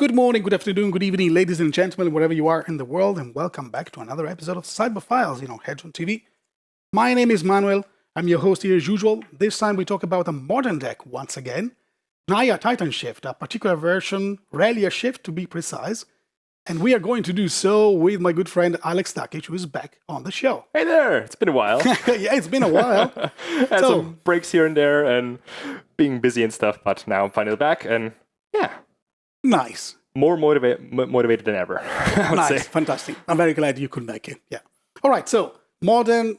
Good morning, good afternoon, good evening, ladies and gentlemen, wherever you are in the world, and welcome back to another episode of Sideboard Files, HEDRON.TV. My name is Manuel. I'm your host here as usual. This time we talk about a modern deck once again. Naya TitanShift, a particular version, Rallier shift to be precise. And we are going to do so with my good friend Aleks Dakic, who is back on the show. Hey there! It's been a while. Yeah, it's been a while. Had some breaks here and there and being busy and stuff, but now I'm finally back and yeah. Nice. More motivated than ever, I would say. Fantastic. I'm very glad you could make it. Yeah. All right, so modern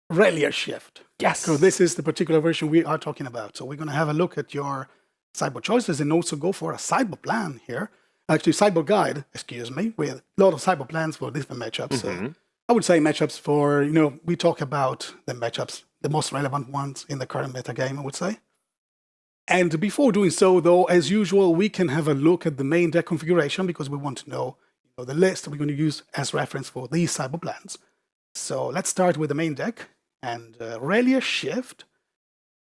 Rallier shift. Yes. So this is the particular version we are talking about. So we're going to have a look at your sideboard choices and also go for a sideboard plan here. Actually, sideboard guide, excuse me, with a lot of sideboard plans for different matchups. Mm-hmm. I would say matchups for, we talk about the matchups, the most relevant ones in the current meta game, I would say. And before doing so, though, as usual, we can have a look at the main deck configuration because we want to know, the list we're going to use as reference for these sideboard plans. So let's start with the main deck and Rallier Shift.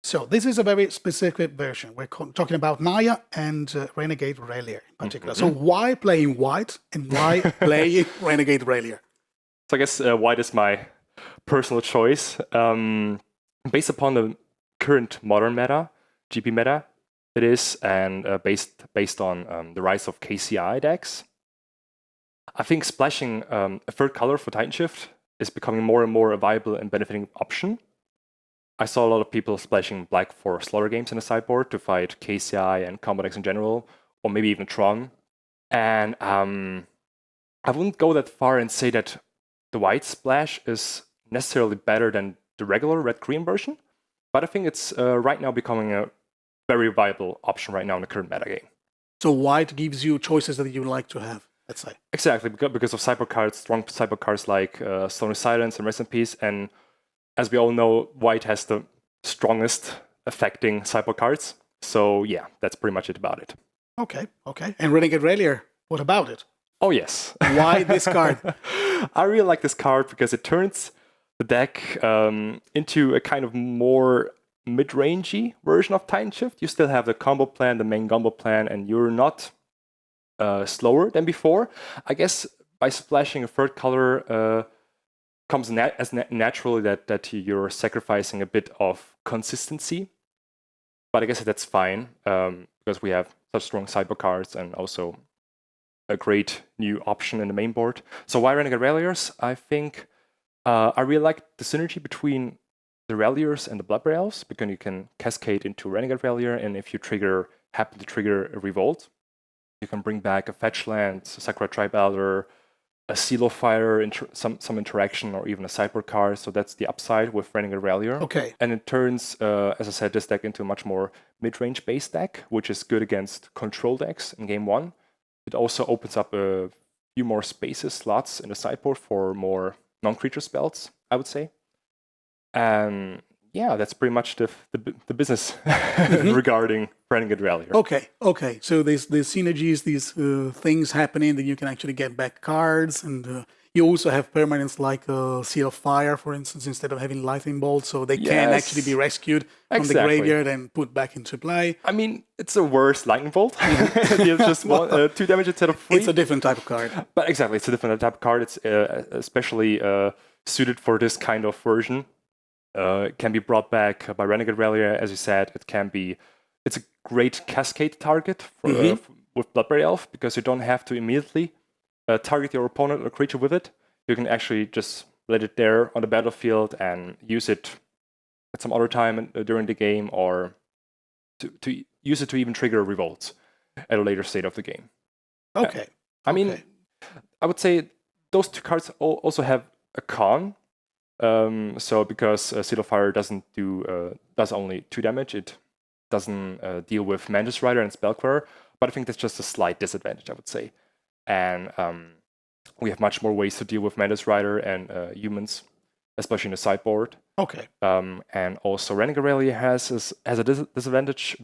So this is a very specific version. We're talking about Naya and Renegade Rallier in particular. Mm-hmm. So why playing white and why playing Renegade Rallier? So I guess white is my personal choice. Based upon the current modern meta, GP meta, it is, and based on the rise of KCI decks. I think splashing a third color for TitanShift is becoming more and more a viable and benefiting option. I saw a lot of people splashing black for slaughter games in the sideboard to fight KCI and combo decks in general, or maybe even Tron. And I wouldn't go that far and say that the white splash is necessarily better than the regular red-green version, but I think it's right now becoming a very viable option right now in the current meta game. So white gives you choices that you would like to have, let's say. Exactly, because of sideboard cards, strong sideboard cards like Stone of Silence and Rest in Peace, and as we all know, white has the strongest affecting sideboard cards. So yeah, that's pretty much it about it. Okay. And Renegade Rallier, what about it? Oh yes. Why this card? I really like this card because it turns the deck into a kind of more mid-rangey version of TitanShift. You still have the combo plan, the main combo plan, and you're not slower than before. I guess by splashing a third color comes naturally that you're sacrificing a bit of consistency. But I guess that's fine because we have such strong sideboard cards and also a great new option in the main board. So why Renegade Ralliers? I think I really like the synergy between the Ralliers and the Bloodbraid Elves, because you can cascade into Renegade Rallier, and if you happen to trigger a Revolt, you can bring back a fetch land, a Sakura Tribe Elder, a Seal of Fire, some interaction, or even a sideboard card. So that's the upside with Renegade Rallier. Okay. And it turns, as I said, this deck into a much more mid-range base deck, which is good against control decks in game one. It also opens up a few more slots in the sideboard for more non-creature spells, I would say. And yeah, that's pretty much the business regarding Renegade Rallier. Okay. So there's synergies, these things happening that you can actually get back cards, and you also have permanents like Seal of Fire, for instance, instead of having Lightning Bolt, so they can actually be rescued from the graveyard and put back into play. I mean, it's a worse Lightning Bolt. You just want 2 damage instead of 3. It's a different type of card. But exactly, it's a different type of card. It's especially suited for this kind of version. It can be brought back by Renegade Rallier, as you said. It's a great cascade target with Bloodbraid Elf, because you don't have to immediately target your opponent or creature with it. You can actually just let it there on the battlefield and use it at some other time during the game, or to use it to even trigger revolts at a later state of the game. Okay. I mean, I would say those two cards also have a con. So because Seal of Fire does only 2 damage, it doesn't deal with Mantis Rider and Spellquerer, but I think that's just a slight disadvantage, I would say. And we have much more ways to deal with Mantis Rider and humans, especially in the sideboard. Okay. And also Renegade Rallier has a disadvantage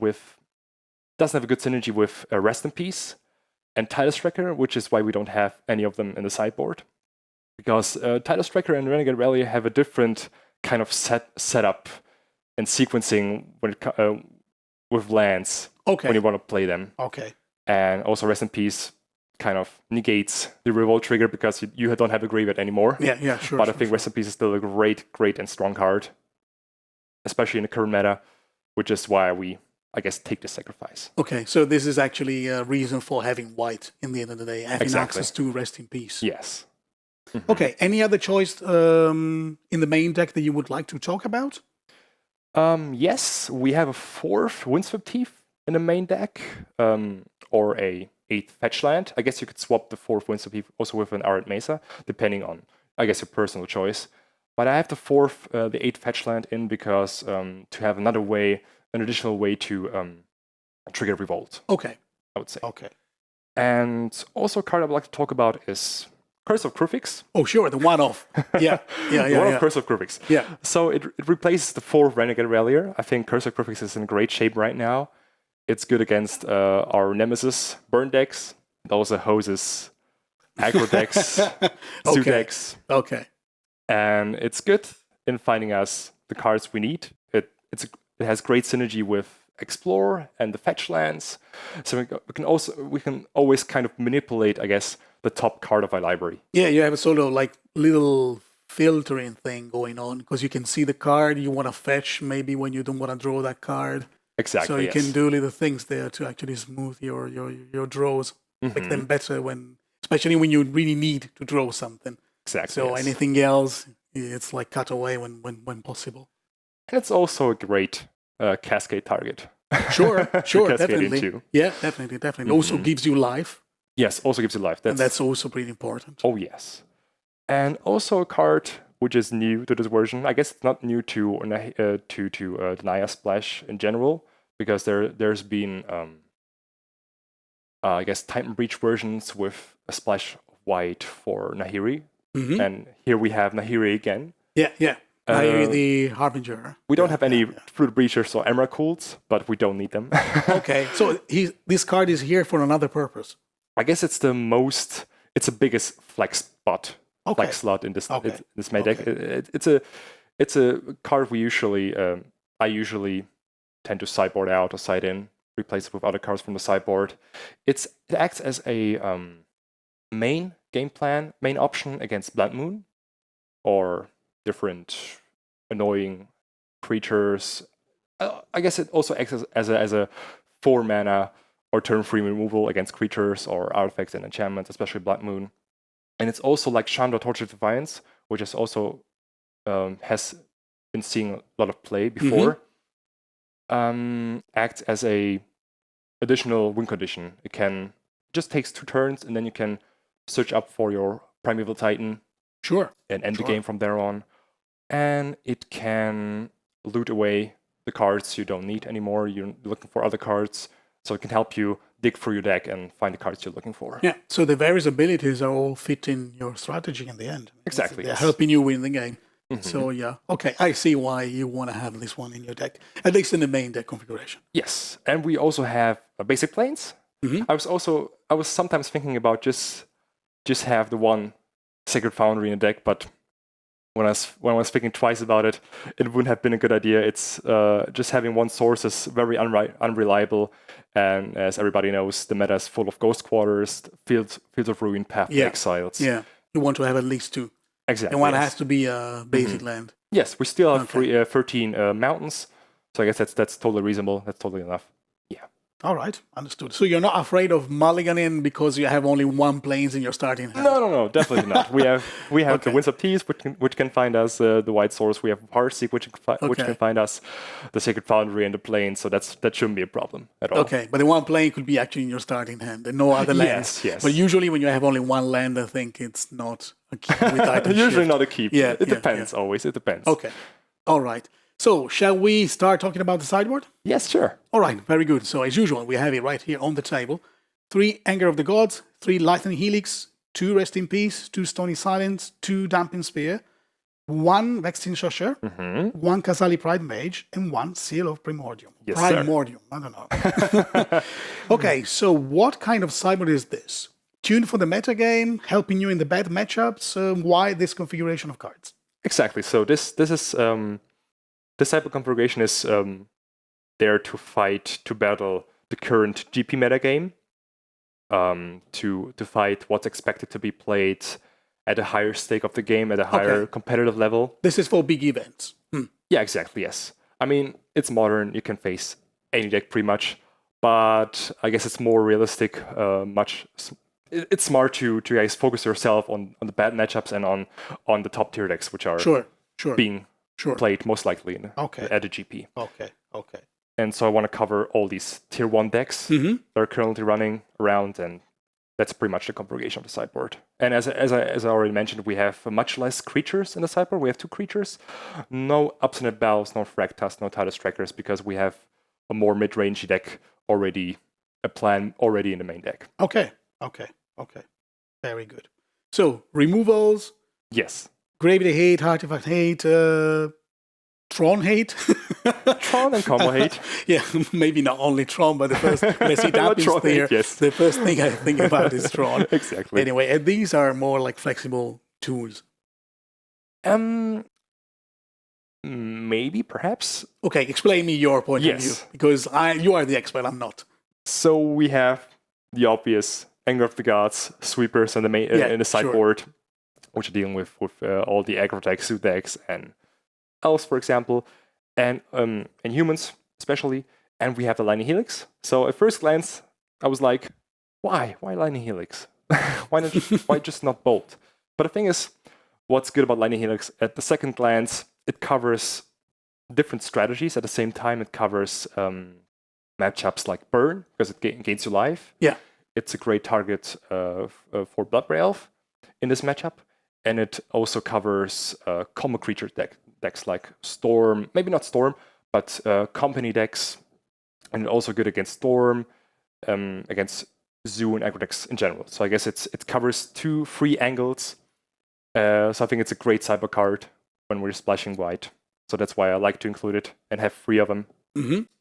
doesn't have a good synergy with Rest in Peace and Tidus Tracker, which is why we don't have any of them in the sideboard. Because Tidus Tracker and Renegade Rallier have a different kind of setup and sequencing when with lands when you want to play them. Okay. And also Rest in Peace kind of negates the revolt trigger because you don't have a graveyard anymore. Yeah, sure. But I think Rest in Peace is still a great and strong card, especially in the current meta, which is why we, I guess, take the sacrifice. Okay, so this is actually a reason for having white in the end of the day, having access to Rest in Peace. Yes. Okay, any other choice in the main deck that you would like to talk about? Yes, we have a 4th Windswept Thief in the main deck, or a 8th fetch land. I guess you could swap the 4th Windswept Thief also with an Arid Mesa, depending on, I guess, your personal choice. But I have the 8th fetch land in because to have an additional way to trigger Revolt. Okay. I would say. Okay. And also a card I would like to talk about is Curse of Krufix. Oh, sure, the one-off. Yeah. One-off Curse of Krufix. Yeah. So it replaces the 4th Renegade Rallier. I think Curse of Krufix is in great shape right now. It's good against our Nemesis burn decks. It also hoses aggro decks, suit decks. Okay. And it's good in finding us the cards we need. It has great synergy with Explore and the fetch lands. So we can always kind of manipulate, I guess, the top card of our library. Yeah, you have a sort of like little filtering thing going on because you can see the card you want to fetch maybe when you don't want to draw that card. Exactly. So you can do little things there to actually smooth your draws, make them better especially when you really need to draw something. Exactly. So anything else, it's like cut away when possible. And it's also a great cascade target. Sure, definitely. Into. Yeah, definitely. Also gives you life. Yes, also gives you life. And that's also pretty important. Oh, yes. And also a card which is new to this version. I guess it's not new to the Naya Splash in general, because there's been, I guess, Titan Breach versions with a splash of white for Nahiri. Mm-hmm. And here we have Nahiri again. Yeah. Nahiri the Harbinger. We don't have any Fruit Breachers or Emrakul's, but we don't need them. Okay, so this card is here for another purpose. I guess it's the biggest flex spot, flex slot in this main deck. It's a card I usually tend to sideboard out or side in, replace it with other cards from the sideboard. It acts as a main game plan, main option against Blood Moon or different annoying creatures. I guess it also acts as a 4-mana or turn-free removal against creatures or artifacts and enchantments, especially Blood Moon. And it's also like Chandra Torture Defiance, which is also has been seeing a lot of play before. Acts as a additional win condition. It just takes 2 turns, and then you can search up for your Primeval Titan. Sure. And end the game from there on. And it can loot away the cards you don't need anymore. You're looking for other cards. So it can help you dig through your deck and find the cards you're looking for. Yeah, so the various abilities are all fit in your strategy in the end. Exactly. They're helping you win the game. So yeah, okay, I see why you want to have this one in your deck, at least in the main deck configuration. Yes, and we also have basic planes. I was sometimes thinking about just have the one Sacred Foundry in the deck, but when I was thinking twice about it, it wouldn't have been a good idea. It's just having one source is very unreliable, and as everybody knows, the meta is full of Ghost Quarters, Fields of Ruin, Path to Exiles. Yeah, you want to have at least 2. Exactly. And one has to be a basic land. Yes, we still have 13 mountains, so I guess that's totally reasonable. That's totally enough. Yeah. All right, understood. So you're not afraid of mulliganing because you have only 1 planes in your starting hand? No, definitely not. We have the Winds of Peace, which can find us the White Source. We have Heartseek, which can find us the Sacred Foundry and the planes. So that shouldn't be a problem at all. Okay, but the 1 plane could be actually in your starting hand and no other lands. Yes. But usually when you have only 1 land, I think it's not a keep with TitanShift. Usually not a keep. Yeah, it depends always. It depends. Okay, all right. So, shall we start talking about the sideboard? Yes, sure. All right, very good. So, as usual, we have it right here on the table. 3 Anger of the Gods, 3 Lightning Helix, 2 Rest in Peace, 2 Stony Silence, 2 Damping Spear, 1 Vexing Shosher, 1 Khazali Pride Mage, and 1 Seal of Primordium. Yes, Primordium, I don't know. Okay, so what kind of sideboard is this? Tuned for the metagame, helping you in the bad matchups? Why this configuration of cards? Exactly. So this is... This type of configuration is there to battle the current GP metagame. to fight what's expected to be played at a higher stake of the game, at a higher competitive level. This is for big events. Yeah, exactly, yes. I mean, it's modern, you can face any deck pretty much, but I guess it's more realistic, it's smart to guys focus yourself on the bad matchups and on the top tier decks, which are being played most likely at the GP. Okay. And so I want to cover all these tier 1 decks that are currently running around, and that's pretty much the configuration of the sideboard. And as I already mentioned, we have much less creatures in the sideboard. We have 2 creatures, no Obstinate Bells, no Fractas, no Tidal Strikers, because we have a more mid-rangey deck already, a plan already in the main deck. Okay. Very good. So, removals. Yes. Gravity hate, Artifact hate, Tron hate. Tron and combo hate. Yeah, maybe not only Tron, but the first, when I see that is there, the first thing I think about is Tron. Exactly. Anyway, and these are more like flexible tools. Maybe, perhaps. Okay, explain me your point of view, because you are the expert, I'm not. So we have the obvious Anger of the Gods, sweepers in the sideboard, which are dealing with all the aggro decks, suit decks, and elves, for example, and humans especially. And we have the Lightning Helix. So at first glance, I was like, why Lightning Helix? Why just not Bolt? But the thing is, what's good about Lightning Helix, at the second glance, it covers different strategies. At the same time, it covers matchups like Burn, because it gains you life. Yeah. It's a great target for Bloodbraid Elf in this matchup. And it also covers combo creature decks like Storm, maybe not Storm, but company decks. And also good against Storm, against Zoo and aggro decks in general. So I guess it covers 2 free angles. So I think it's a great sideboard card when we're splashing white. So that's why I like to include it and have 3 of them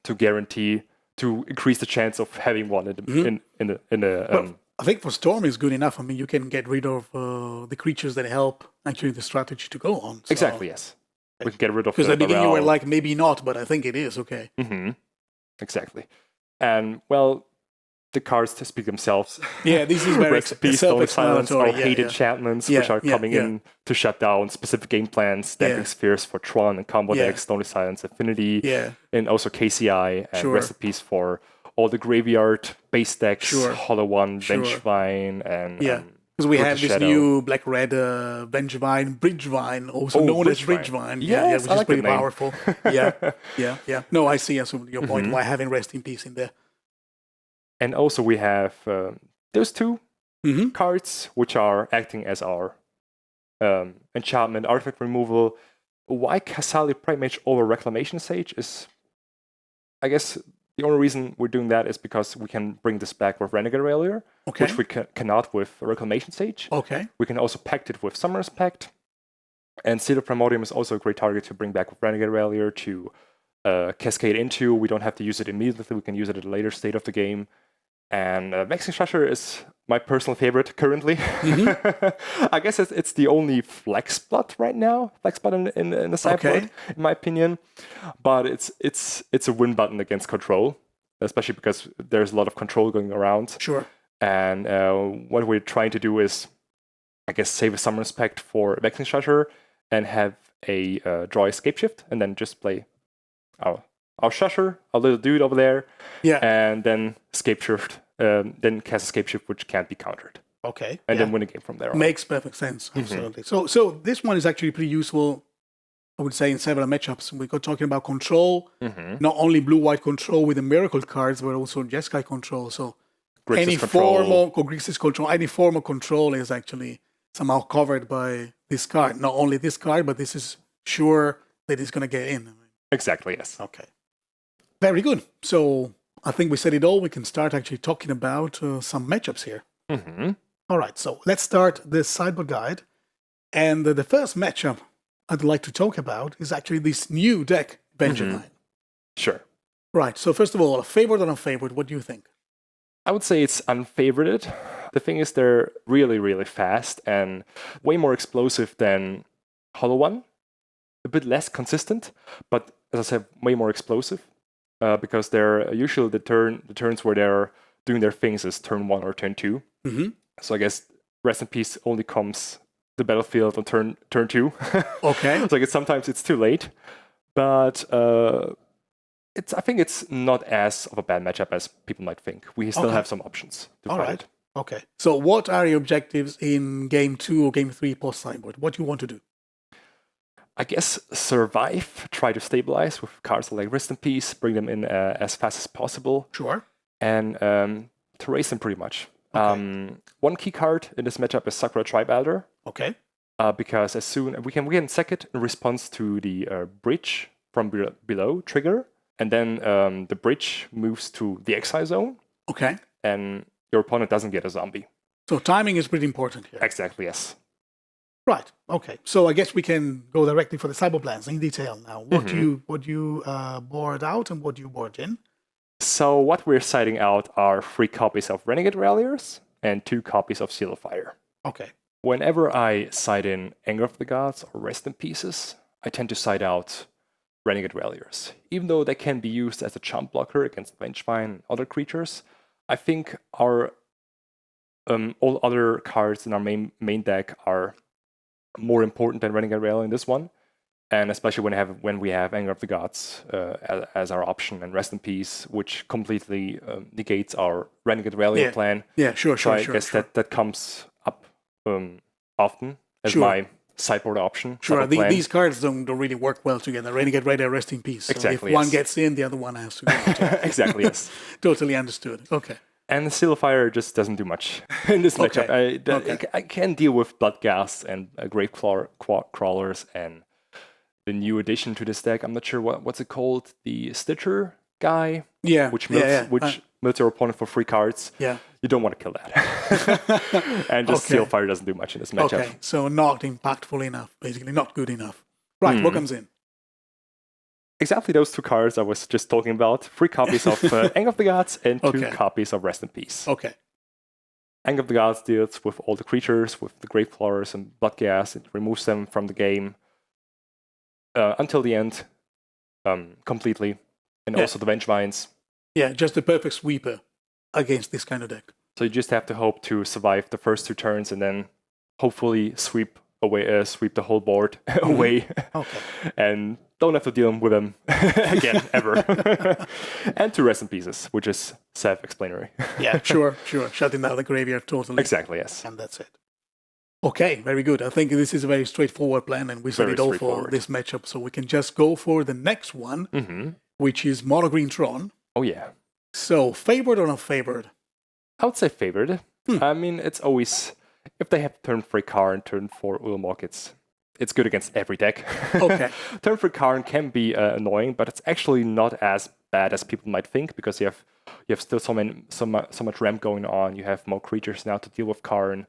to guarantee, to increase the chance of having one in the I think for Storm is good enough. I mean, you can get rid of the creatures that help actually the strategy to go on. So. Exactly, yes. We can get rid of. Because at the beginning you were like, maybe not, but I think it is okay. Exactly, and well, the cards to speak themselves. Yeah, this is very recipes, Stone Silence, or hated yeah. enchantments, which are coming in to shut down specific game plans. Stacking Spheres for Tron and combo decks, Stone Silence, Affinity, and also KCI and recipes for all the graveyard base decks, Hollow One, Vengevine, and because we have this new black-red Vengevine, Bridgevine, also known as Bridgevine, which is pretty powerful. Yeah. No, I see your point. Why having Rest in Peace in there? And also we have those 2 cards, which are acting as our enchantment, artifact removal. Why Kasali Pride Mage over Reclamation Sage is, I guess, the only reason we're doing that is because we can bring this back with Renegade Rallier, which we cannot with Reclamation Sage. Okay. We can also pact it with Summoner's Pact. And Seed of Primordium is also a great target to bring back with Renegade Rallier to cascade into. We don't have to use it immediately. We can use it at a later state of the game. And Vexing Shusher is my personal favorite currently. I guess it's the only flex spot right now. Flex button in the sideboard, in my opinion. But it's a win button against control, especially because there's a lot of control going around. Sure. And what we're trying to do is, I guess, save a Summoner's Pact for Vexing Shusher and have a draw Escape Shift, and then just play our Shusher, our little dude over there, and then Escape Shift, then cast Escape Shift, which can't be countered. Okay. And then win a game from there on. Makes perfect sense, absolutely. So this one is actually pretty useful, I would say, in several matchups. We're talking about control, not only blue-white control with the Miracle cards, but also Jeskai control. So Grixis any control. form of Grixis control, any form of control is actually somehow covered by this card. Not only this card, but this is sure that it's going to get in. Exactly, yes. Okay. Very good. So I think we said it all. We can start actually talking about some matchups here. All right, so let's start this sideboard guide. And the first matchup I'd like to talk about is actually this new deck, Vengevine. Sure. Right, so first of all, a favorite or unfavorite, what do you think? I would say it's unfavorited. The thing is, they're really, really fast and way more explosive than Hollow One. A bit less consistent, but as I said, way more explosive. Because they're usually the turns where they're doing their things is turn 1 or turn 2. Mm-hmm. So I guess Rest in Peace only comes the battlefield on turn 2. Okay. So I guess sometimes it's too late. But I think it's not as of a bad matchup as people might think. We still have some options to fight it. Okay. So what are your objectives in game 2 or game 3 post-sideboard? What do you want to do? I guess survive, try to stabilize with cards like Rest in Peace, bring them in as fast as possible. Sure. And to race them pretty much. Okay. One key card in this matchup is Sakura Tribe Elder. Okay. Because as soon we can sack it in response to the bridge from below trigger, and then the bridge moves to the exile zone. Okay. And your opponent doesn't get a zombie. So timing is pretty important here. Exactly, yes. Right. Okay. So I guess we can go directly for the cyber plans in detail now. What do you board out and what do you board in? So what we're siding out are 3 copies of Renegade Ralliers and 2 copies of Seal of Fire. Okay. Whenever I side in Anger of the Gods or Rest in Pieces, I tend to side out Renegade Ralliers. Even though they can be used as a chump blocker against Vengevine and other creatures, I think our all other cards in our main deck are more important than Renegade Rallier in this one. And especially when we have Anger of the Gods as our option and Rest in Peace, which completely negates our Renegade Rallier plan. Yeah, sure. I guess that comes up often as my sideboard option. Sure, these cards don't really work well together. Renegade Rallier, Rest in Peace. So exactly, if one gets in, the other one has to go out. Exactly, yes. Totally understood. Okay. And the Seal of Fire just doesn't do much in this matchup. I can deal with Bloodghast and Grave Crawlers and the new addition to this deck. I'm not sure what's it called. The Stitcher guy. Yeah. Which mills your opponent for 3 cards. Yeah. You don't want to kill that. And just Seal of Fire doesn't do much in this matchup. Okay. So not impactful enough, basically. Not good enough. Right. What comes in? Exactly those 2 cards I was just talking about. 3 copies of Anger of the Gods and 2 copies of Rest in Peace. Okay. Anger of the Gods deals with all the creatures, with the Grave Crawlers and Bloodghast. It removes them from the game until the end, completely. And also the Vengevines. Yeah, just the perfect sweeper against this kind of deck. So you just have to hope to survive the first 2 turns and then hopefully sweep the whole board away. Okay. And don't have to deal with them again, ever. And 2 Rest in Pieces, which is self-explanatory. Yeah, sure. Shutting down the graveyard totally. Exactly, yes. And that's it. Okay, very good. I think this is a very straightforward plan, and we set it all for this matchup, so we can just go for the next one, which is Mono Green Tron. Oh, yeah. So, favored or not favored? I would say favored. I mean, it's always... If they have turn 3 Karn and turn 4 Ulamog, it's good against every deck. Okay. Turn 3 Karn can be annoying, but it's actually not as bad as people might think, because you have still so much ramp going on. You have more creatures now to deal with Karn.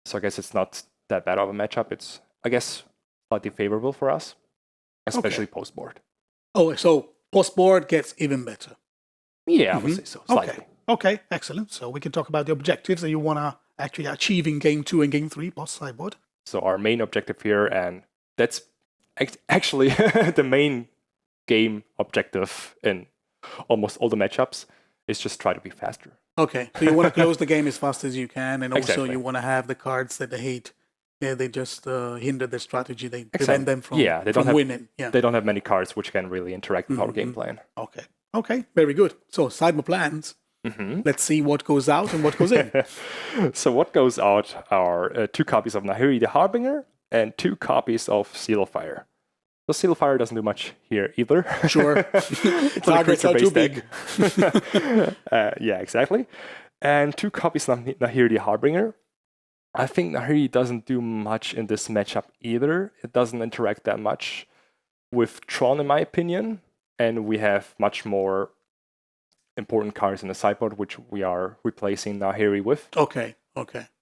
So I guess it's not that bad of a matchup. It's, I guess, slightly favorable for us, especially post-board. Oh, so post-board gets even better. Yeah, I would say so, slightly. Okay, excellent. So we can talk about the objectives that you want to actually achieve in Game 2 and Game 3 post-sideboard. So our main objective here, and that's actually the main game objective in almost all the matchups, is just try to be faster. Okay, so you want to close the game as fast as you can, and also you want to have the cards that they hate. Yeah, they just hinder their strategy. They prevent them from winning. Yeah. They don't have many cards which can really interact with our game plan. Okay, very good. So, sideboard plans. Let's see what goes out and what goes in. So what goes out are 2 copies of Nahiri the Harbinger and 2 copies of Seal of Fire. The Seal of Fire doesn't do much here either. Sure. Targets are too big. Yeah, exactly. And 2 copies of Nahiri the Harbinger. I think Nahiri doesn't do much in this matchup either. It doesn't interact that much with Tron, in my opinion. And we have much more important cards in the sideboard, which we are replacing Nahiri with. Okay.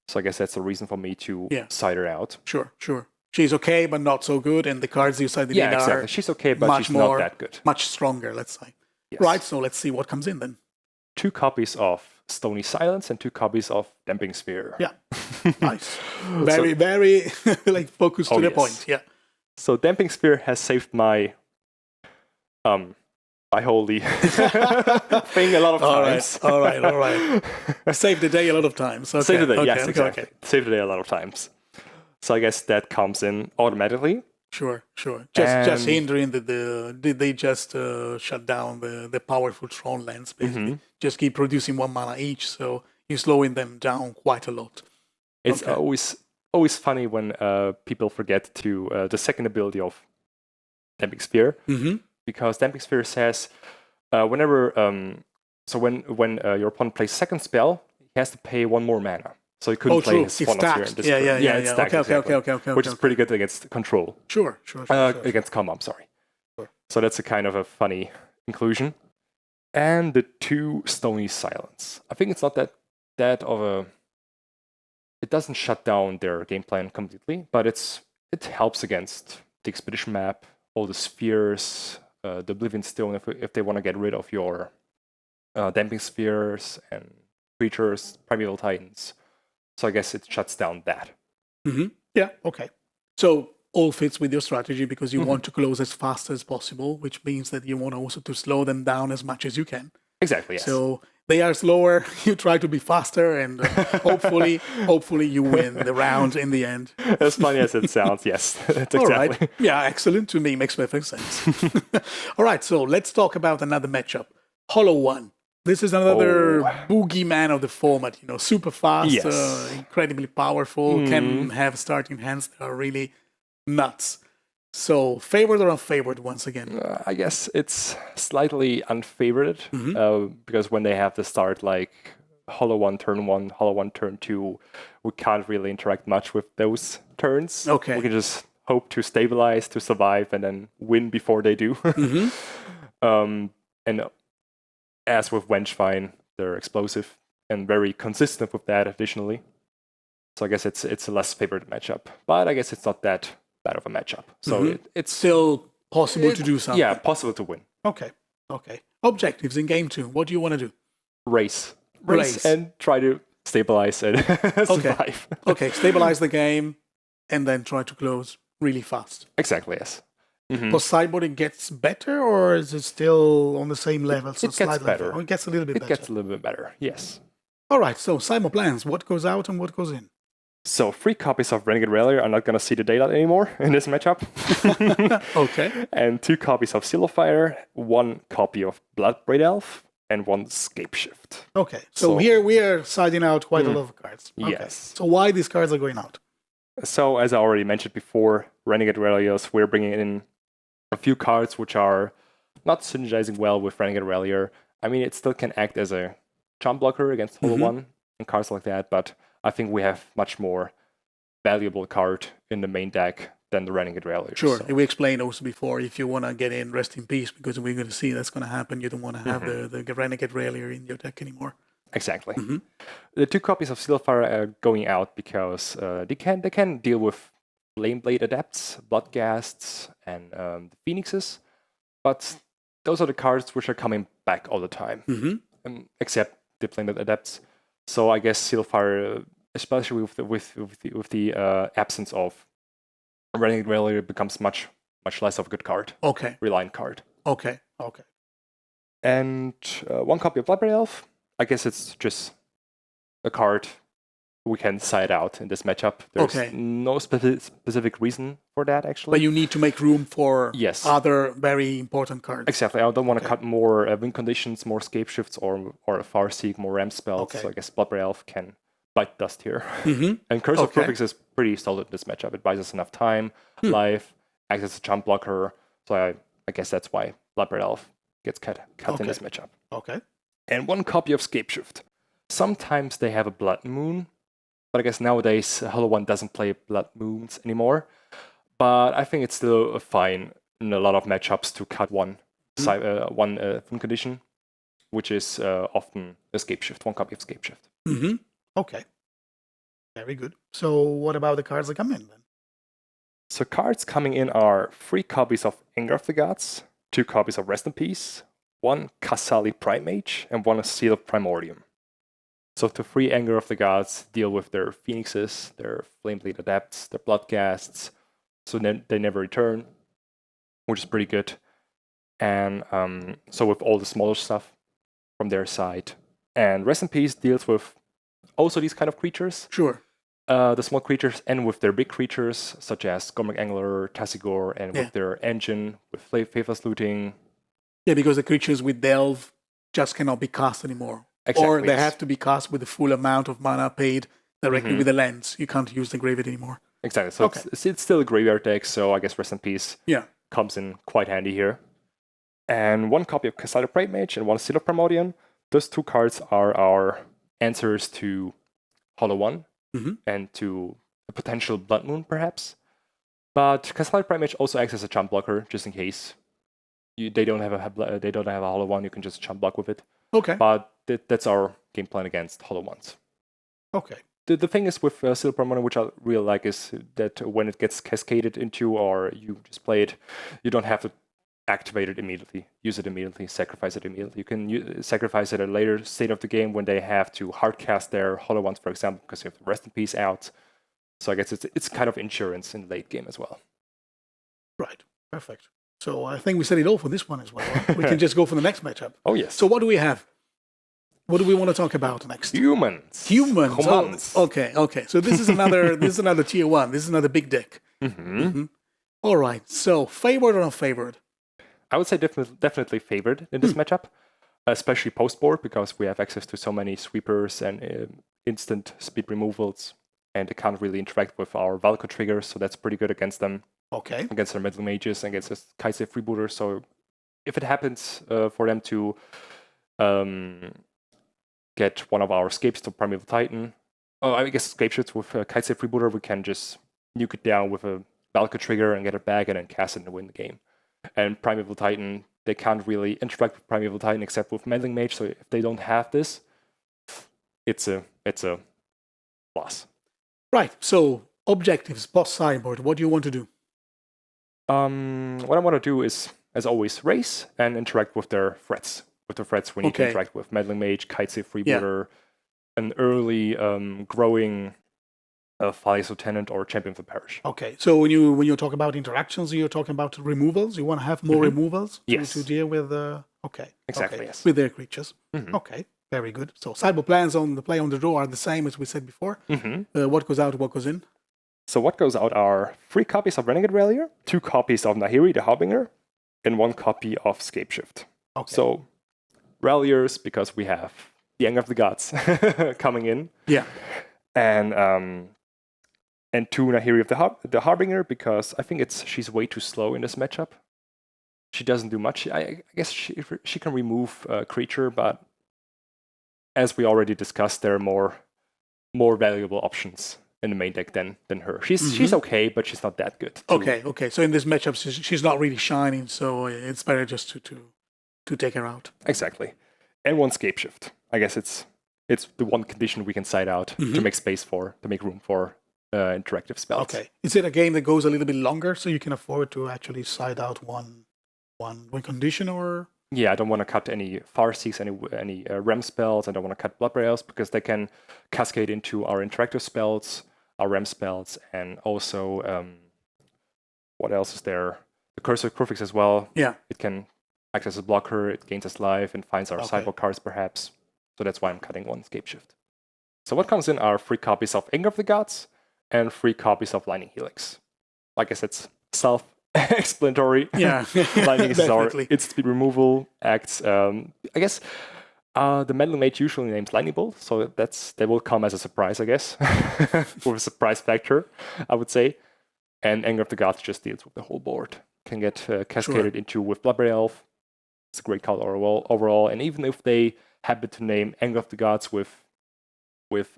So I guess that's the reason for me to side her out. Sure. She's okay, but not so good, and the cards you sided in are she's okay, but she's not that good. Much stronger, let's say. Yes. Right, so let's see what comes in then. 2 copies of Stony Silence and 2 copies of Damping Sphere. Yeah, nice. Very like focused to the point. Yeah. So Damping Sphere has saved my my holy thing a lot of times. All right. Save the day a lot of times. Okay. Save the day, okay, yes, okay, exactly. okay. Save the day a lot of times. So I guess that comes in automatically. Sure. Just And- hindering did they just shut down the powerful Tron lands, basically. Just keep producing 1 mana each, so you're slowing them down quite a lot. It's Okay. always funny when people forget to the second ability of Damping Sphere, because Damping Sphere says whenever when your opponent plays second spell, he has to pay 1 more mana. So he couldn't play true. his It's Fauna Sphere in stacked. this Yeah, turn. yeah, It's yeah. stacked, Okay, exactly. okay. Which is pretty good against control. Sure. Against combo, I'm sorry. So that's a kind of a funny inclusion. And the 2 Stony Silence. I think it's not that of a... It doesn't shut down their game plan completely, but it helps against the Expedition map, all the spheres, the Oblivion Stone, if they want to get rid of your Damping Spheres and creatures, Primeval Titans. So I guess it shuts down that. Yeah, okay. So all fits with your strategy because you want to close as fast as possible, which means that you want also to slow them down as much as you can. Exactly, yes. So they are slower, you try to be faster, and hopefully you win the round in the end. As funny as it sounds, yes. That's exactly. All right. Yeah, excellent. To me, makes perfect sense. All right, so let's talk about another matchup. Hollow One. This is another boogeyman of the format, super fast, Yes. incredibly powerful, can have starting hands that are really nuts. So, favored or unfavored once again? I guess it's slightly unfavored because when they have to start like Hollow 1 turn 1, Hollow 1 turn 2, we can't really interact much with those turns. Okay. We can just hope to stabilize, to survive, and then win before they do. And as with Vengevine, they're explosive and very consistent with that additionally. So I guess it's a less favored matchup. But I guess it's not that bad of a matchup. So it's Still possible to do something. Yeah, possible to win. Okay. Objectives in game 2. What do you want to do? Race Race. and try to stabilize and survive. Okay, stabilize the game and then try to close really fast. Exactly, yes. For Sideboard, it gets better, or is it still on the same level? So It gets slightly better. Or it gets a little bit It better. gets a little bit better, yes. All right, so Sideboard plans. What goes out and what goes in? So 3 copies of Renegade Rallier are not going to see the daylight anymore in this matchup. Okay. And 2 copies of Seal of Fire, 1 copy of Bloodbraid Elf, and 1 Scape Shift. Okay, so here we are siding out quite a lot of cards. Okay. Yes. So why these cards are going out? So as I already mentioned before, Renegade Ralliers, we're bringing in a few cards which are not synergizing well with Renegade Rallier. I mean, it still can act as a charm blocker against Hollow One and cards like that, but I think we have much more valuable card in the main deck than the Renegade Rallier. Sure, So. we explained also before, if you want to get in, rest in peace, because we're going to see that's going to happen. You don't want to have the Renegade Rallier in your deck anymore. Exactly. The 2 copies of Seal of Fire are going out because they can deal with Flame Blade Adepts, Bloodghasts, and the Phoenixes, but those are the cards which are coming back all the time, except the Flame Blade Adepts. So I guess Seal of Fire, especially with the absence of Renegade Rallier, becomes much less of a good card. Okay. Reliant card. Okay. And 1 copy of Bloodbraid Elf. I guess it's just a card we can side out in this matchup. There's no specific reason for that, actually. But you need to make room for Yes. other very important cards. Exactly. I don't want to cut more win conditions, more Scape Shifts, or a Farseek, more Ram spells. So I guess Bloodbraid Elf can bite dust here. And Curse of Perfect is pretty solid in this matchup. It buys us enough time, life, acts as a jump blocker. So I guess that's why Bloodbraid Elf gets cut in this matchup. Okay. And 1 copy of Scape Shift. Sometimes they have a Blood Moon, but I guess nowadays Hollow One doesn't play Blood Moons anymore. But I think it's still fine in a lot of matchups to cut one win condition, which is often a Scape Shift, 1 copy of Scape Shift. Okay. Very good. So what about the cards that come in then? So cards coming in are 3 copies of Anger of the Gods, 2 copies of Rest in Peace, 1 Kasali Primate, and 1 Seal of Primordium. So the 3 Anger of the Gods deal with their Phoenixes, their Flame Blade Adepts, their Bloodghasts, so they never return, which is pretty good. And so with all the smaller stuff from their side. And Rest in Peace deals with also these kind of creatures. Sure. The small creatures and with their big creatures, such as Gormak Angler, Tassigor, and with their engine, with Faithless Looting. Yeah, because the creatures with Delve just cannot be cast anymore. Exactly. Or they have to be cast with the full amount of mana paid directly with the lens. You can't use the graveyard anymore. Exactly. So it's still a graveyard deck, so I guess Rest in Peace comes in quite handy here. And 1 copy of Castled Brave Mage and 1 Seal of Primordium. Those 2 cards are our answers to Hollow 1 and to a potential Blood Moon, perhaps. But Castled Brave Mage also acts as a jump blocker, just in case they don't have a Hollow 1. You can just jump block with it. Okay. But that's our game plan against Hollow 1s. Okay. The thing is with Seal of Primordium, which I really like, is that when it gets cascaded into or you just play it, you don't have to activate it immediately, use it immediately, sacrifice it immediately. You can sacrifice it at a later state of the game when they have to hardcast their Hollow 1s, for example, because you have the Rest in Peace out. So I guess it's kind of insurance in the late game as well. Right. Perfect. So I think we said it all for this one as well. We can just go for the next matchup. Oh, yes. So what do we have? What do we want to talk about next? Humans. Oh, okay. So this is another tier 1. This is another big deck. All right. So favored or unfavored? I would say definitely favored in this matchup, especially post-board, because we have access to so many sweepers and instant speed removals, and they can't really interact with our Valko triggers, so that's pretty good against them. Okay. Against their Metal Mages, against the Kaise Freebooters. So if it happens for them to get one of our escapes to Primeval Titan, I guess escape shoots with Kaise Freebooter, we can just nuke it down with a Valko trigger and get it back and then cast it and win the game. And Primeval Titan, they can't really interact with Primeval Titan except with Meddling Mage, so if they don't have this, it's a loss. Right, so objectives, boss sideboard, what do you want to do? What I want to do is, as always, race and interact with their threats. With the threats we need to interact with Meddling Mage, Kaise Freebooter, an early growing Falius Lieutenant or Champion of the Parish. Okay, so when you talk about interactions, you're talking about removals. You want to have more removals to deal with. Exactly. Yes. With their creatures. Okay, very good. So sideboard plans on the play on the draw are the same as we said before. What goes out, what goes in? So what goes out are 3 copies of Renegade Rallier, 2 copies of Nahiri the Harbinger, and 1 copy of Scapeshift. Okay. So Ralliers because we have the Anger of the Gods coming in. Yeah. And 2 Nahiri of the Harbinger, because I think she's way too slow in this matchup. She doesn't do much. I guess she can remove a creature, but as we already discussed, there are more valuable options in the main deck than her. She's okay, but she's not that good. Okay. So in this matchup, she's not really shining, so it's better just to take her out. Exactly. And 1 Scapeshift. I guess it's the one condition we can side out to make room for interactive spells. Okay. Is it a game that goes a little bit longer so you can afford to actually side out one condition, or? Yeah, I don't want to cut any Farseeks, any Rem spells. I don't want to cut Blood Rails because they can cascade into our interactive spells, our Rem spells, and also what else is there? The Curse of Crucifix as well. Yeah. It can act as a blocker, it gains us life and finds our sideboard cards perhaps. So that's why I'm cutting 1 Scapeshift. So what comes in are 3 copies of Anger of the Gods and 3 copies of Lightning Helix. I guess it's self-explanatory. Yeah, Lightning is our instant removal acts. I guess the Meddling Mage usually names Lightning Bolt, so they will come as a surprise, I guess, with a surprise factor, I would say. And Anger of the Gods just deals with the whole board. Can get cascaded into with Bloodbraid Elf. It's a great card overall. And even if they happen to name Anger of the Gods with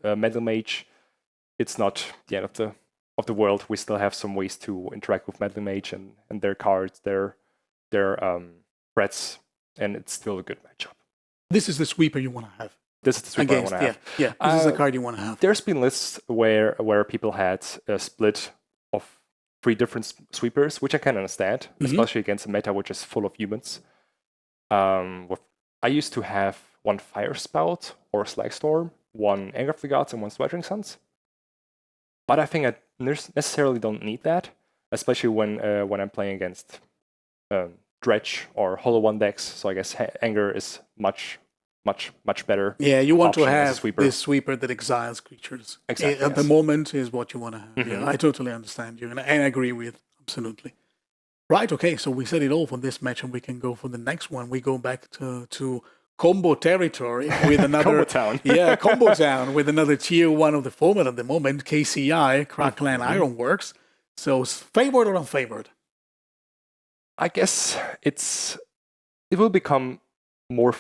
Meddling Mage, it's not the end of the world. We still have some ways to interact with Meddling Mage and their cards, their threats, and it's still a good matchup. This is the sweeper you want to have. This is the sweeper I want to have. Yeah, this is the card you want to have. There's been lists where people had a split of 3 different sweepers, which I can understand, especially against a meta which is full of humans. I used to have 1 Fire Spout or Slag Storm, 1 Anger of the Gods, and 1 Sweltering Suns. But I think I necessarily don't need that, especially when I'm playing against dredge or hollow one decks. So I guess Anger is much better. Yeah, you want to option as a have sweeper. this sweeper that exiles creatures. Exactly, At the yes. moment is what you want to have. Yeah, I totally understand you, and I agree with absolutely. Right. Okay. So we set it all for this match, and we can go for the next one. We go back to combo territory with another Combo Town. yeah, combo town with another tier 1 of the format at the moment, KCI, Krark-Clan Ironworks. So favored or unfavored? I guess it will become more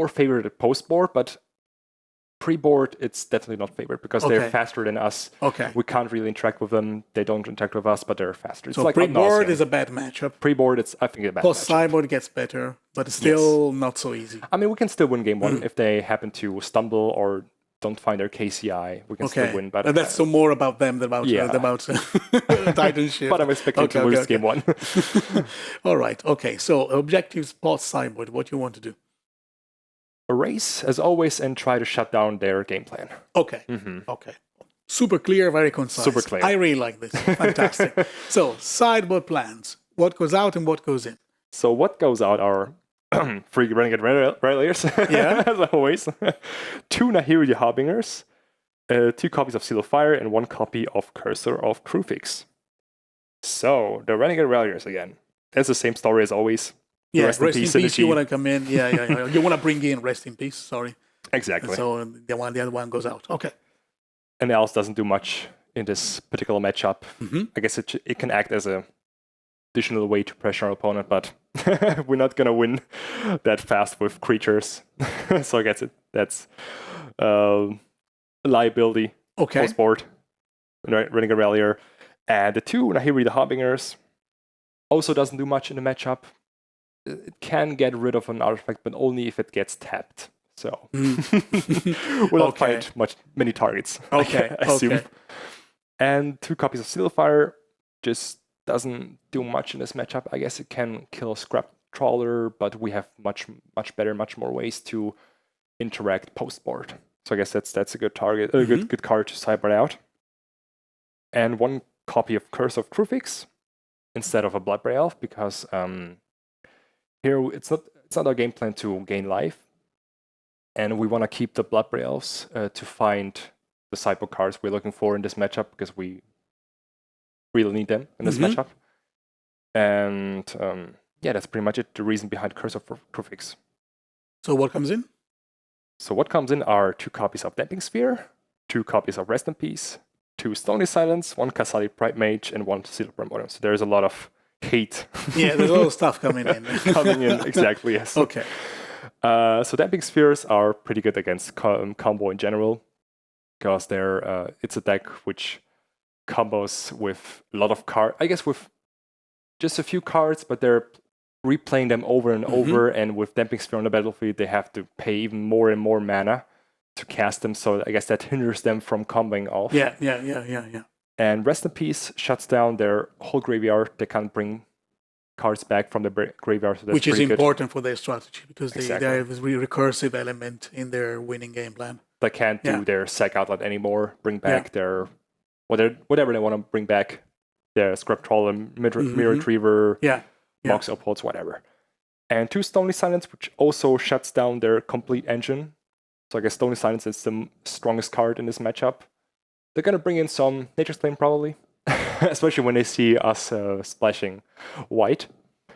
favored at post-board, but pre-board it's definitely not favored because they're faster than us. Okay. We can't really interact with them. They don't interact with us, but they're faster. It's So like pre-board is a bad matchup. Pre-board, I think, a bad Plus matchup. sideboard gets better, but it's still not so easy. I mean, we can still win game 1 if they happen to stumble or don't find their KCI. We can still win, but that's so more about them than about TitanShift. But I'm expecting to lose game 1. All right. Okay. So objectives post sideboard. What you want to do? Erase as always and try to shut down their game plan. Okay. Okay. Super clear, very concise. Super clear. I really like this. Fantastic. So sideboard plans. What goes out and what goes in? So what goes out are 3 Renegade Ralliers, as always. 2 Nahiri Harbingers, 2 copies of Seal of Fire, and 1 copy of Cursor of Krufix. So the Renegade Ralliers again. That's the same story as always. Yeah, rest in peace. Synergy. You want to come in. Yeah. You want to bring in rest in peace. Sorry. Exactly. So the other one goes out. Okay. And else doesn't do much in this particular matchup. I guess it can act as a additional way to pressure our opponent, but we're not gonna win that fast with creatures. So I guess that's liability. Okay. Post board, Renegade Rallier, and the 2 Nahiri the Harbingers also doesn't do much in the matchup. It can get rid of an artifact, but only if it gets tapped. So we'll not find many targets. Okay. I assume. And 2 copies of Seal of Fire just doesn't do much in this matchup. I guess it can kill a Scrap Trawler, but we have much more ways to interact post board. So I guess that's a good target, good card to sideboard out. And 1 copy of Curse of Krufix instead of a Bloodbraid Elf, because here it's not our game plan to gain life, and we want to keep the Bloodbraid Elves to find the sideboard cards we're looking for in this matchup, because we really need them in this matchup. And that's pretty much it. The reason behind Curse of Krufix. So what comes in? So what comes in are 2 copies of Damping Sphere, 2 copies of Rest in Peace, 2 Stony Silence, 1 Kasali Pride Mage, and 1 Seal of Primordium. So there's a lot of hate. Yeah, there's a lot of stuff coming in. Exactly, yes. Okay. So Damping Spheres are pretty good against combo in general, because it's a deck which combos with a lot of cards. I guess with just a few cards, but they're replaying them over and over, and with Damping Sphere on the battlefield, they have to pay even more and more mana to cast them, so I guess that hinders them from comboing off. Yeah. And Rest in Peace shuts down their whole graveyard. They can't bring cards back from the graveyard, so that's which is pretty important for their strategy, because Exactly. they have this really recursive element in their winning game plan. They can't do their Sack Outlet anymore, bring back their whatever they want to bring back, their Scrap Trawler, Mirror Retriever, Mox Upholds, whatever. And 2 Stony Silence, which also shuts down their complete engine. So I guess Stony Silence is the strongest card in this matchup. They're going to bring in some Nature's Claim probably, especially when they see us splashing white.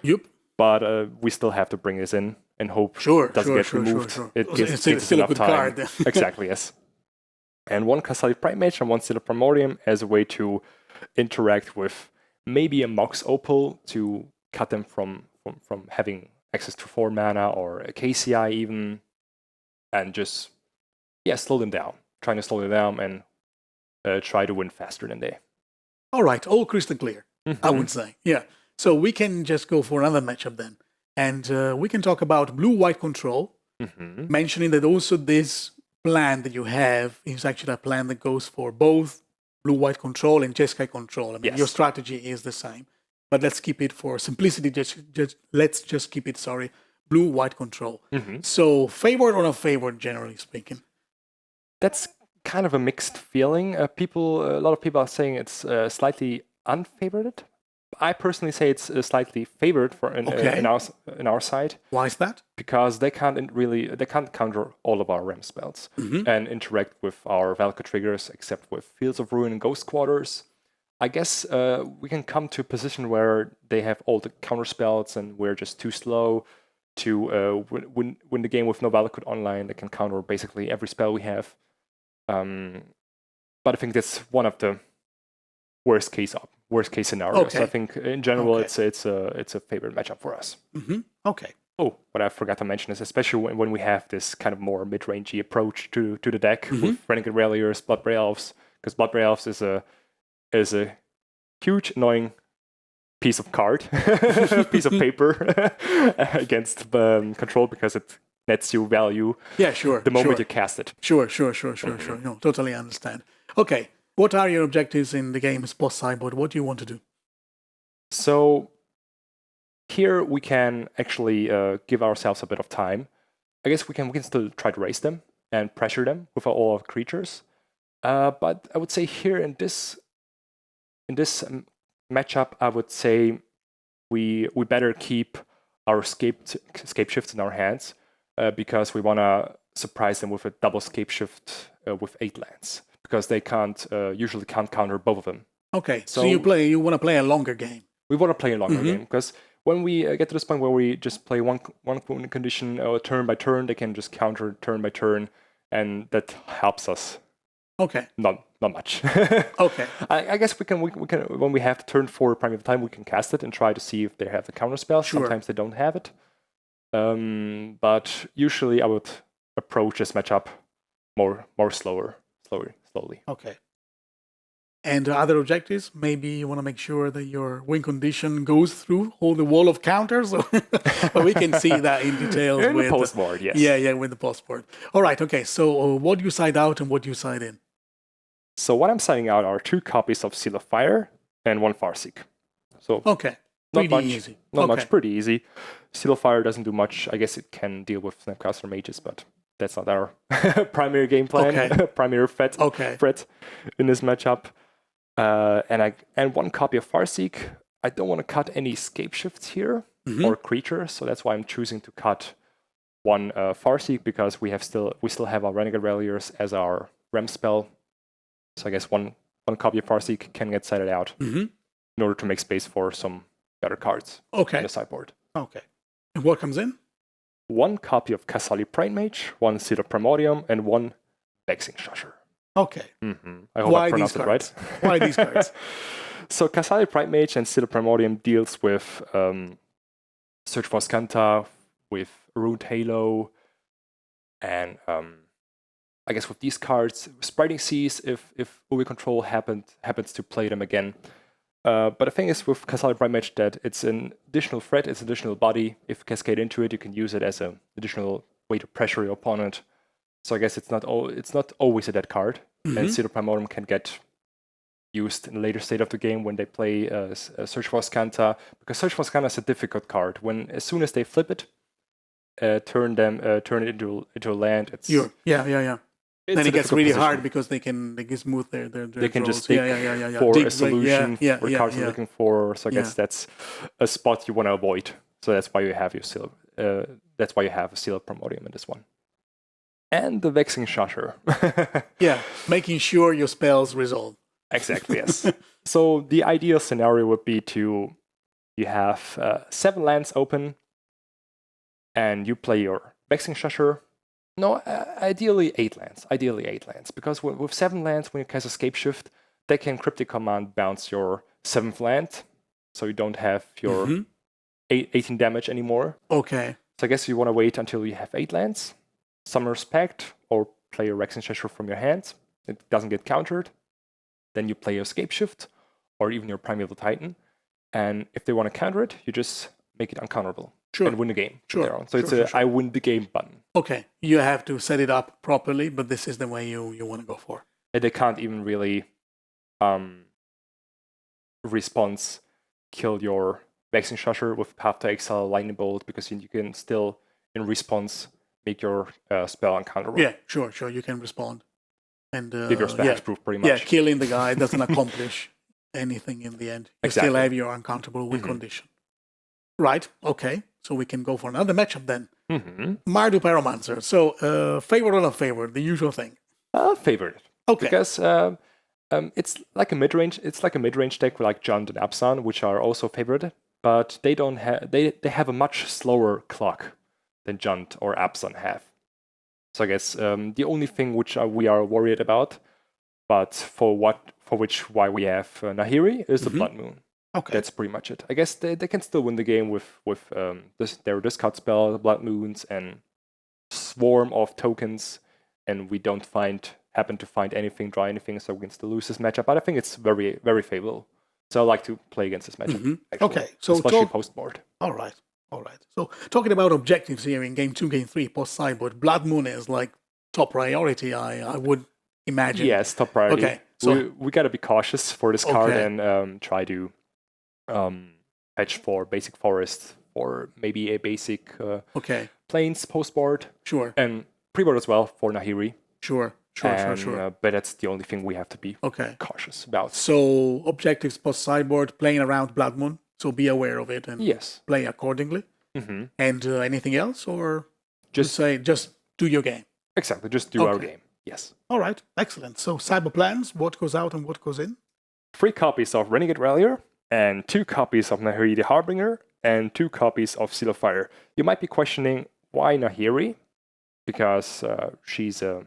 Yep. But we still have to bring this in and hope it doesn't get removed. It gives us still a enough good time. card. Exactly, yes. And 1 Kasali Pride Mage and 1 Seal of Primordium as a way to interact with maybe a Mox Opal to cut them from having access to 4 mana or a KCI even, and just slow them down. Trying to slow them down and try to win faster than they. All right, all crystal clear, I would say. Yeah. So we can just go for another matchup then. And we can talk about blue-white control, mentioning that also this plan that you have is actually a plan that goes for both blue-white control and Jeskai control. I mean, your strategy is the same. But let's keep it for simplicity, let's just keep it, blue-white control. So favored or not favored, generally speaking? That's kind of a mixed feeling. A lot of people are saying it's slightly unfavored. I personally say it's slightly favored in our side. Why is that? Because they can't counter all of our RAM spells and interact with our Valka triggers, except with Fields of Ruin and Ghost Quarters. I guess we can come to a position where they have all the counter spells and we're just too slow to win the game with no Valakut online. They can counter basically every spell we have. But I think that's one of the worst case scenarios. Okay. So I think in general it's a favorite matchup for us. Okay. Oh, what I forgot to mention is especially when we have this kind of more mid-rangey approach to the deck with Renegade Ralliers, Bloodbraid Elves, because Bloodbraid Elves is a huge annoying piece of card, piece of paper against control because it nets you value. Yeah, sure. The moment you cast it. Sure. No, totally understand. Okay. What are your objectives in the game post Sideboard? What do you want to do? So here we can actually give ourselves a bit of time. I guess we can still try to raise them and pressure them with all our creatures. But I would say here in this matchup, I would say we better keep our scape shifts in our hands because we want to surprise them with a double scape shift with 8 lands because they usually can't counter both of them. Okay, so you want to play a longer game. We want to play a longer game because when we get to this point where we just play one condition turn by turn, they can just counter turn by turn, and that helps us. Okay. Not much. Okay. I guess we can when we have turn 4 primary time, we can cast it and try to see if they have the counter spell. Sure. Sometimes they don't have it. But usually I would approach this matchup more slowly. Okay. And other objectives? Maybe you want to make sure that your win condition goes through all the wall of counters. But we can see that in detail In with the postboard, yes. Yeah, with the postboard. All right. Okay. So what do you side out and what do you side in? So what I'm siding out are 2 copies of Seal of Fire and 1 Farseek. So okay, pretty easy. Not much, pretty easy. Seal of Fire doesn't do much. I guess it can deal with Snapcaster Mages, but that's not our primary game plan. Primary threat in this matchup. And 1 copy of Farseek. I don't want to cut any scape shifts here or creatures, so that's why I'm choosing to cut 1 Farseek because we still have our Renegade Ralliers as our Rem spell. So I guess one copy of Farseek can get sided out in order to make space for some better cards in the sideboard. Okay. And what comes in? 1 copy of Kasali Pridemage, 1 Seed of Primordium, and 1 Vexing Shusher. Okay. I hope I pronounced it right. Why these cards? So Kasali Pridemage and Seed of Primordium deals with Search for Skanta, with Ruined Halo, and I guess with these cards, Spreading Seas, if Uwe Control happens to play them again. But the thing is with Kasali Pridemage that it's an additional threat, it's an additional body. If you cascade into it, you can use it as an additional way to pressure your opponent. So I guess it's not always a dead card. And Seed of Primordium can get used in a later state of the game when they play Search for Skanta, because Search for Skanta is a difficult card. As soon as they flip it, turn it into a land. It's Then it gets really hard because they can smooth their they can draws. just dig for a solution for the cards you're looking for. So I guess that's a spot you want to avoid. So that's why you have your seal. That's why you have a Seal of Primordium in this one. And the Vexing Shusher. Making sure your spells resolve. Exactly, yes. So the ideal scenario would be you have 7 lands open, and you play your Vexing Shusher. No, ideally 8 lands. Because with 7 lands, when you cast Escape Shift, they can Cryptic Command bounce your 7th land, so you don't have your 18 damage anymore. Okay. So I guess you want to wait until you have 8 lands, Summoner's Pact, or play your Vexing Shusher from your hand. It doesn't get countered. Then you play your Escape Shift, or even your Primeval Titan. And if they want to counter it, you just make it uncounterable. And win the game. So it's I win the game button. Okay, you have to set it up properly, but this is the way you want to go for. And they can't even really response kill your Vexing Shusher with Path to Exile, Lightning Bolt, because you can still, in response, make your spell uncounterable. Yeah, sure, you can respond. And give your spell proof pretty much. Yeah, killing the guy doesn't accomplish anything in the end. You Exactly. still have your uncountable win condition. Right, okay. So we can go for another matchup then. Mardu Pyromancer. So, favorite or not favorite? The usual thing. Favorite. Okay. Because it's like a mid-range. It's like a mid-range deck like Junt and Absan, which are also favorited, but they don't have. They have a much slower clock than Junt or Absan have. So I guess the only thing which we are worried about, but why we have Nahiri is the Blood Moon. Okay. That's pretty much it. I guess they can still win the game with their discard spell, the Blood Moons, and swarm of tokens, and we don't happen to find anything, draw anything, so we can still lose this matchup. But I think it's very, very favorable. So I like to play against this matchup. Actually, Okay, so especially post-board. All right. So talking about objectives here in game 2, game 3, post-sideboard, Blood Moon is like top priority, I would imagine. Yes, top priority. Okay, so we gotta be cautious for this card Okay. and try to fetch for basic forest or maybe a basic okay, plains post-board sure, and pre-board as well for Nahiri. sure. But that's the only thing we have to be Okay. cautious about. So objectives post-sideboard, playing around Blood Moon, so be aware of it and Yes. play accordingly. And anything else, or Just just do your game? exactly. Just do our Okay. game. Yes. All right, excellent. So cyber plans, what goes out and what goes in? 3 copies of Renegade Rallier and 2 copies of Nahiri the Harbinger and 2 copies of Seal of Fire. You might be questioning why Nahiri, because she's a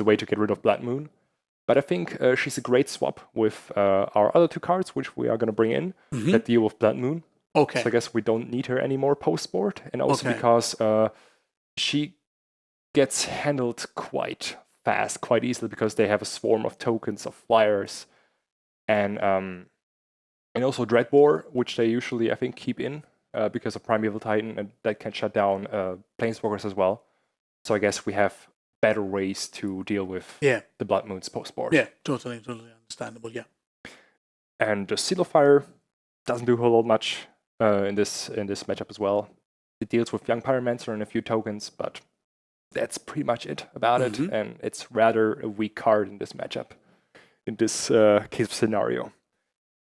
way to get rid of Blood Moon. But I think she's a great swap with our other 2 cards, which we are going to bring in, that deal with Blood Moon. Okay. So I guess we don't need her anymore post-board. And also Okay. because she gets handled quite fast, quite easily, because they have a swarm of tokens, of flyers, and also Dreadbore, which they usually, I think, keep in because of Primeval Titan, and that can shut down Planeswalkers as well. So I guess we have better ways to deal with the Blood Moons post-board. Yeah, totally understandable, yeah. And the Seal of Fire doesn't do a whole lot much in this matchup as well. It deals with Young Pyromancer and a few tokens, but that's pretty much it about it. And it's rather a weak card in this matchup, in this case scenario.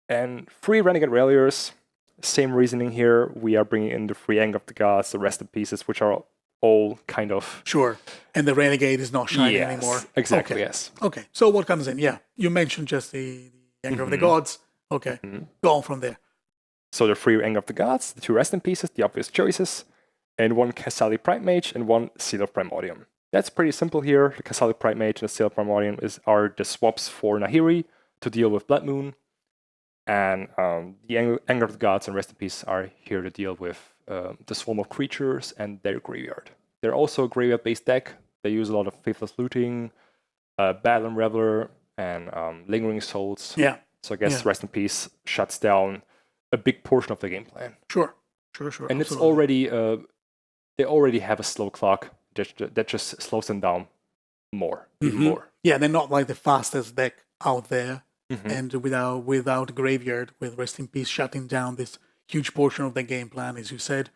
And 3 Renegade Ralliers, same reasoning here. We are bringing in the 3 Anger of the Gods, the Rest in Pieces, which are all kind of... Sure. And the Renegade is not shining anymore. Exactly, Okay. yes. Okay, so what comes in? Yeah, you mentioned just the Anger of the Gods. Okay, go on from there. So the 3 Anger of the Gods, the 2 Rest in Pieces, the obvious choices, and 1 Casali Pride Mage and 1 Seal of Primordium. That's pretty simple here. The Casali Pride Mage and the Seal of Primordium are the swaps for Nahiri to deal with Blood Moon. And the Anger of the Gods and Rest in Peace are here to deal with the swarm of creatures and their graveyard. They're also a graveyard-based deck. They use a lot of Faithless Looting, Battle and Reveler, and Lingering Souls. Yeah. So I guess Rest in Peace shuts down a big portion of the game plan. Sure. And absolutely. it's already, they already have a slow clock that just slows them down more, even more. Yeah, they're not like the fastest deck out there. And without Graveyard, with Rest in Peace shutting down this huge portion of the game plan, as you said,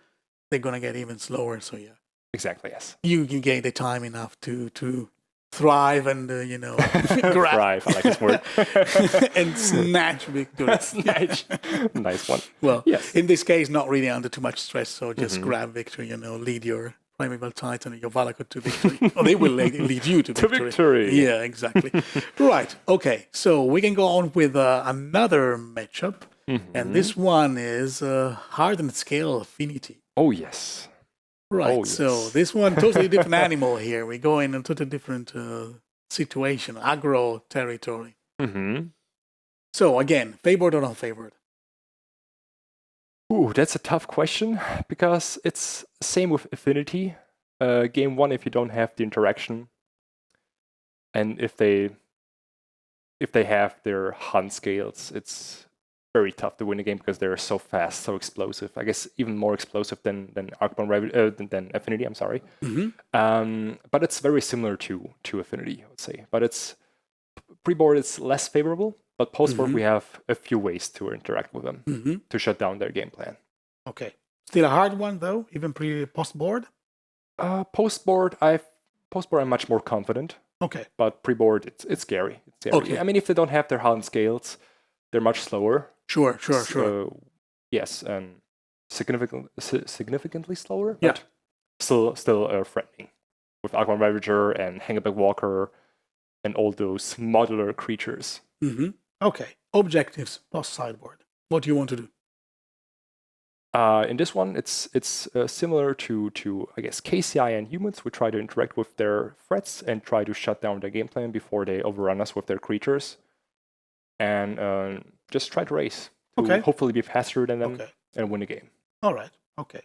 they're going to get even slower. So yeah. Exactly, yes. You gain the time enough to thrive and, grab. Thrive, I like this word. and snatch victories. Snatch. Nice one. Well, yes. in this case, not really under too much stress, so just grab victory, lead your Primeval Titan and your Valakut to victory. Or they will lead you to victory. To victory. Yeah, exactly. Right, okay, so we can go on with another matchup, and this one is Hardened Scale Affinity. Oh, yes. Right, Oh, yes. so this one, totally different animal here. We go in a totally different situation, aggro territory. So again, favored or not favored? Ooh, that's a tough question, because it's same with Affinity. Game 1, if you don't have the interaction, and if they have their hunt scales, it's very tough to win a game because they're so fast, so explosive. I guess even more explosive than than Affinity. I'm sorry, but it's very similar to Affinity, I would say. But it's pre-board is less favorable, but post-board we have a few ways to interact with them to shut down their game plan. Okay, still a hard one though, even post-board? Post-board, I'm much more confident. Okay. But pre-board, it's scary. It's scary. Okay. I mean, if they don't have their Hardened scales, they're much slower. Sure. Yes, and significantly slower, Yeah. but still threatening with Aquan Ravager and Hangback Walker and all those modular creatures. Mm-hmm. Okay. Objectives plus sideboard. What do you want to do? In this one, it's similar to I guess KCI and humans. We try to interact with their threats and try to shut down their game plan before they overrun us with their creatures, and just try to race to hopefully be faster than them and win the game. All right. Okay.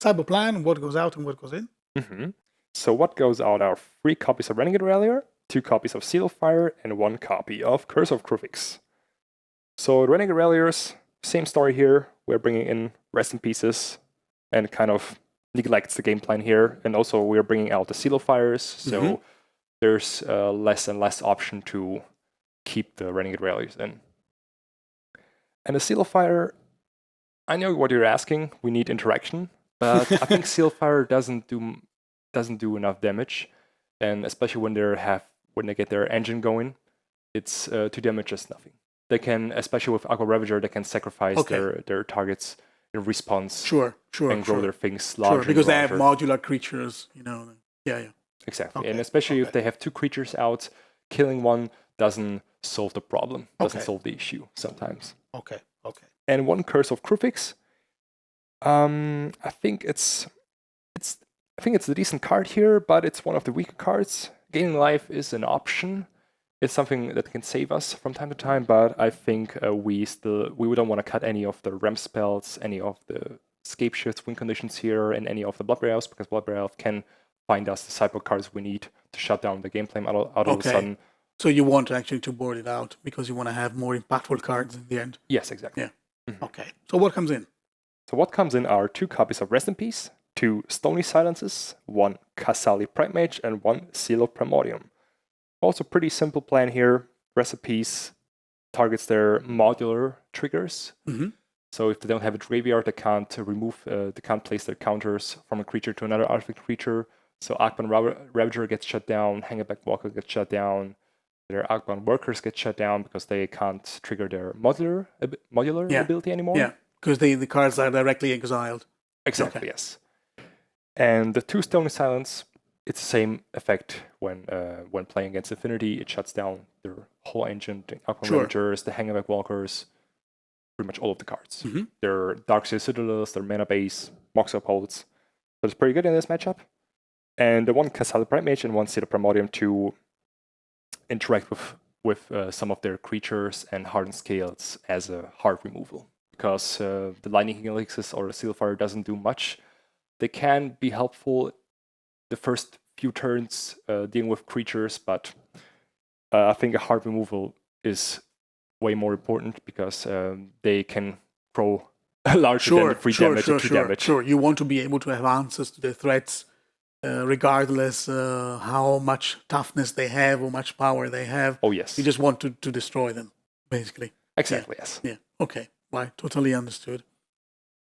Cyber plan. What goes out and what goes in? Mm-hmm. So what goes out are 3 copies of Renegade Rallier, 2 copies of Seal of Fire, and 1 copy of Curse of Kruvix. So Renegade Ralliers, same story here. We're bringing in Rest in Pieces and kind of neglects the game plan here. And also we're bringing out the Seal of Fires, so there's less and less option to keep the Renegade Ralliers in. And the Seal of Fire, I know what you're asking. We need interaction, but I think Seal of Fire doesn't do enough damage, and especially when they get their engine going, it's 2 damage is nothing. They can, especially with Aqua Ravager, they can sacrifice their targets in response. Sure. And grow their things larger. Sure, because they have modular creatures, Yeah. Exactly. Okay. And especially if they have 2 creatures out, killing one doesn't solve the problem, doesn't solve the issue sometimes. Okay. And 1 Curse of Kruvix. I think it's a decent card here, but it's one of the weaker cards. Gaining life is an option. It's something that can save us from time to time, but I think we don't want to cut any of the ramp spells, any of the escape shifts, win conditions here, and any of the Bloodbraid Elves, because Bloodbraid Elf can find us the sideboard cards we need to shut down the gameplay out of a sudden. So you want actually to board it out because you want to have more impactful cards in the end. Yes, exactly. Yeah. Mm-hmm. Okay. So what comes in? So what comes in are 2 copies of Rest in Peace, 2 Stony Silences, 1 Kasali Pride Mage, and 1 Seal of Primordium. Also pretty simple plan here. Recipes targets their modular triggers. Mm-hmm. So if they don't have a graveyard, they can't place their counters from a creature to another artifact creature. So Aquan Ravager gets shut down, Hangback Walker gets shut down, their Aquan Workers get shut down because they can't trigger their modular ability anymore. Yeah, because the cards are directly exiled. Exactly, yes. And the 2 Stony Silence, it's the same effect when playing against Affinity. It shuts down their whole engine, the Aquan Ravagers, the Hangback Walkers, pretty much all of the cards. Mm-hmm. Their Darkseer Citadels, their Mana Base, Mox Upholds. So it's pretty good in this matchup. And the 1 Kasali Pride Mage and 1 Seal of Primordium to interact with some of their creatures and Hardened Scales as a hard removal. Because the Lightning Elixirs or the Seal of Fire doesn't do much. They can be helpful the first few turns dealing with creatures, but I think a hard removal is way more important because they can throw larger than the free damage or 2 damage. Sure, you want to be able to have answers to the threats regardless how much toughness they have or much power they have. Oh, yes. You just want to destroy them, basically. Exactly, yes. Yeah, okay. Right, totally understood.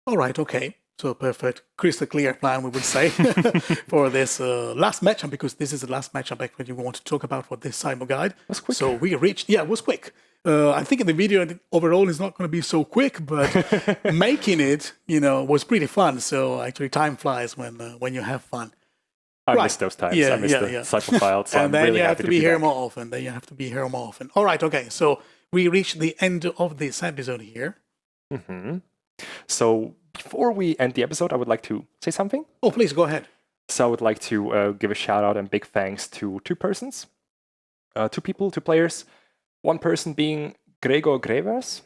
All right, okay. So perfect, crystal clear plan, we would say, for this last matchup, because this is the last matchup that you want to talk about for this Cyber Guide. It was quick. So we reached, it was quick. I think in the video overall it's not going to be so quick, but making it, was pretty fun. So actually time flies when you have fun. I miss those times. I miss the Cyber files. So and I'm then really you have happy to be here back. more often. All right, okay. So we reached the end of this episode here. Mm-hmm. So before we end the episode, I would like to say something. Oh, please go ahead. So I would like to give a shout out and big thanks to 2 persons, 2 people, 2 players. One person being Gregor Grevers,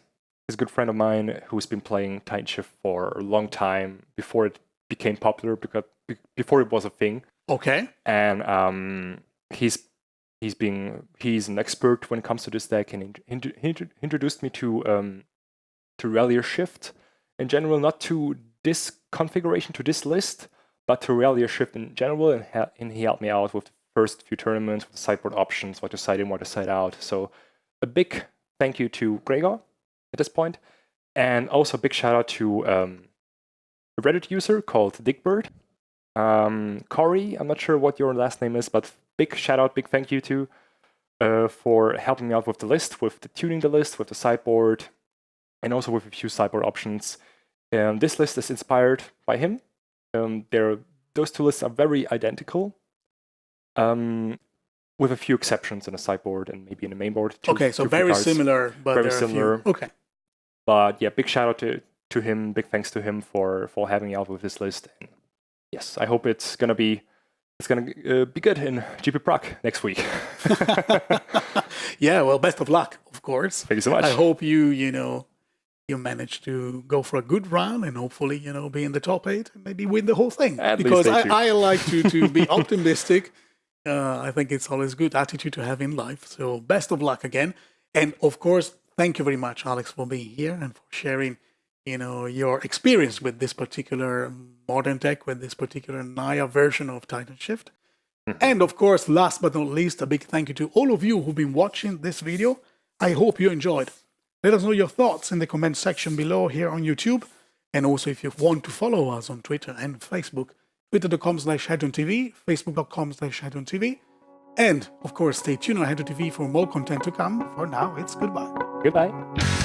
he's a good friend of mine who's been playing TitanShift for a long time before it became popular, because before it was a thing. Okay. And he's an expert when it comes to this deck, and he introduced me to Rallier Shift in general, not to this configuration, to this list, but to Rallier Shift in general, and he helped me out with the first few tournaments, with the sideboard options, what to side in, what to side out. So a big thank you to Gregor at this point, and also a big shout out to a Reddit user called Dickbird. Corey, I'm not sure what your last name is, but big shout out, big thank you to for helping me out with the list, with the tuning the list, with the sideboard, and also with a few sideboard options. This list is inspired by him. Those two lists are very identical, with a few exceptions in a sideboard and maybe in a mainboard. Okay, so very similar, but very there are similar. a few. Okay. But yeah, big shout out to him. Big thanks to him for having me out with this list. And yes, I hope it's gonna be good in GP Prague next week. Yeah, well, best of luck, of course. Thank you so much. I hope you manage to go for a good run and hopefully, be in the top 8 and maybe win the whole thing. Because I like to be optimistic. I think it's always good attitude to have in life. So best of luck again. And of course, thank you very much, Aleks, for being here and for sharing, your experience with this particular modern deck, with this particular Naya version of TitanShift. And of course, last but not least, a big thank you to all of you who've been watching this video. I hope you enjoyed. Let us know your thoughts in the comment section below here on YouTube. And also if you want to follow us on Twitter and Facebook, twitter.com/HEDRON.TV, facebook.com/HEDRON.TV. And of course, stay tuned on HEDRON.TV for more content to come. For now, it's goodbye. Goodbye.